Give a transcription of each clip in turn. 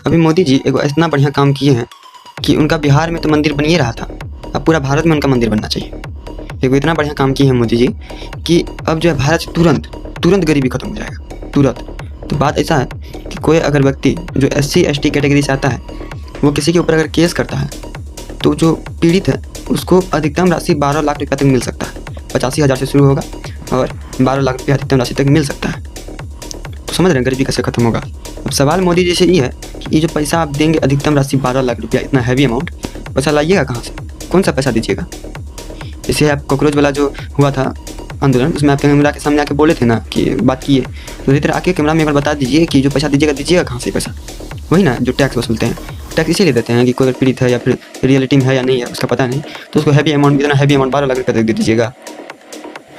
अभी मोदी जी एगो इतना बढ़िया काम किए हैं कि उनका बिहार में तो मंदिर बन ही रहा था, अब पूरा भारत में उनका मंदिर बनना चाहिए। एगो इतना बढ़िया काम किए हैं मोदी जी कि अब जो है भारत से तुरंत तुरंत गरीबी खत्म हो जाएगा, तुरंत। तो बात ऐसा है कि कोई अगर व्यक्ति जो SC ST कैटेगरी से आता है वो किसी के ऊपर अगर केस करता है तो जो पीड़ित है उसको अधिकतम राशि 12 लाख रुपया तक मिल सकता है। 85,000 से शुरू होगा और 12 लाख रुपया अधिकतम राशि तक मिल सकता है। तो समझ रहे हैं गरीबी कैसे खत्म होगा। अब सवाल मोदी जी से ये है कि ये जो पैसा आप देंगे अधिकतम राशि 12 लाख रुपया, इतना हैवी अमाउंट, पैसा लाइएगा कहाँ से, कौन सा पैसा दीजिएगा। इसे आप कॉकरोच वाला जो हुआ था आंदोलन, उसमें आप कैमरा के सामने आके बोले थे ना कि बात किए, तो इधर आके कैमरा में एक बार बता दीजिए कि जो पैसा दीजिएगा कहाँ से पैसा। वही ना जो टैक्स वसूलते हैं, टैक्स इसीलिए देते हैं कि कोई अगर पीड़ित है या फिर रियलिटी में है या नहीं है उसका पता नहीं, तो उसको हैवी अमाउंट, इतना हैवी अमाउंट 12 लाख रुपये तक दे दीजिएगा।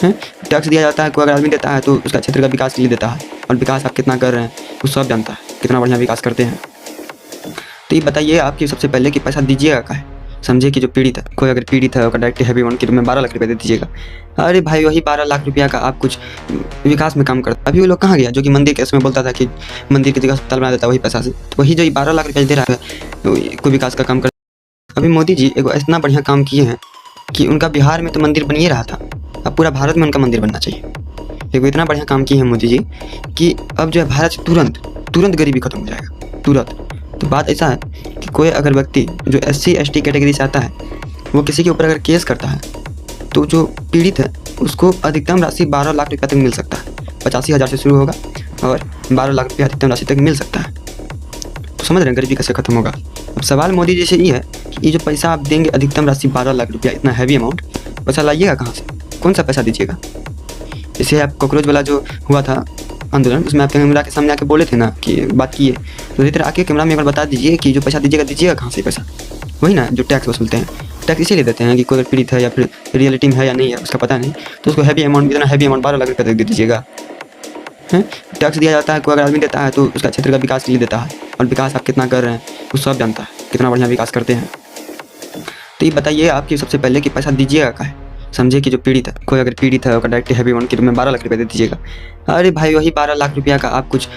टैक्स दिया जाता है, कोई अगर आदमी देता है तो उसका क्षेत्र का विकास के लिए देता है, और विकास आप कितना कर रहे हैं वो सब जानता है, कितना बढ़िया विकास करते हैं। तो ये बताइए आपकी सबसे पहले कि पैसा दीजिएगा का है। समझिए कि जो पीड़ित है, कोई अगर पीड़ित है उसका डायरेक्ट हैवी अमाउंट के रूप में 12 लाख रुपये दे दीजिएगा। अरे भाई वही 12 लाख रुपया का आप कुछ विकास में काम करते। अभी वो लोग कहाँ गया जो कि मंदिर के उसमें बोलता था कि मंदिर की जगह अस्पताल बना देता है वही पैसा से, तो वही जो 12 लाख रुपया दे रहा है कोई विकास का काम कर। अभी मोदी जी एगो इतना बढ़िया काम किए हैं कि उनका बिहार में तो मंदिर बन ही रहा था, अब पूरा भारत में उनका मंदिर बनना चाहिए। एगो इतना बढ़िया काम किए हैं मोदी जी कि अब जो है भारत से तुरंत तुरंत गरीबी खत्म हो जाएगा, तुरंत। तो बात ऐसा है कि कोई अगर व्यक्ति जो SC ST कैटेगरी से आता है वो किसी के ऊपर अगर केस करता है तो जो पीड़ित है उसको अधिकतम राशि 12 लाख रुपया तक मिल सकता है। 85,000 से शुरू होगा और 12 लाख रुपया अधिकतम राशि तक मिल सकता है। तो समझ रहे हैं गरीबी कैसे खत्म होगा। अब सवाल मोदी जी से ये है कि ये जो पैसा आप देंगे अधिकतम राशि 12 लाख रुपया, इतना हैवी अमाउंट, पैसा लाइएगा कहाँ से, कौन सा पैसा दीजिएगा। इसे आप कॉकरोच वाला जो हुआ था आंदोलन, उसमें आप कैमरा के सामने आके बोले थे ना कि बात किए, तो इधर आके कैमरा में एक बार बता दीजिए कि जो पैसा दीजिएगा कहाँ से पैसा। वही ना जो टैक्स वसूलते हैं, टैक्स इसीलिए देते हैं कि कोई अगर पीड़ित है या फिर रियलिटी में है या नहीं है उसका पता नहीं, तो उसको हैवी अमाउंट, इतना हैवी अमाउंट 12 लाख रुपये तक दे दीजिएगा। टैक्स दिया जाता है, कोई अगर आदमी देता है तो उसका क्षेत्र का विकास के लिए देता है, और विकास आप कितना कर रहे हैं वो सब जानता है, कितना बढ़िया विकास करते हैं। तो ये बताइए आपकी सबसे पहले कि पैसा दीजिएगा का है। समझिए कि जो पीड़ित है, कोई अगर पीड़ित है उसका डायरेक्ट हैवी अमाउंट के रूप में 12 लाख रुपये दे दीजिएगा। अरे भाई वही 12 लाख रुपया का आप कुछ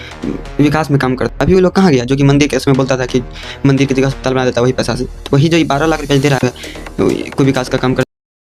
विकास में काम करते। अभी वो लोग कहाँ गया जो कि मंदिर के उसमें बोलता था कि मंदिर की जगह अस्पताल बना देता है वही पैसा से, तो वही जो 12 लाख रुपया दे रहा है कोई विकास का काम कर।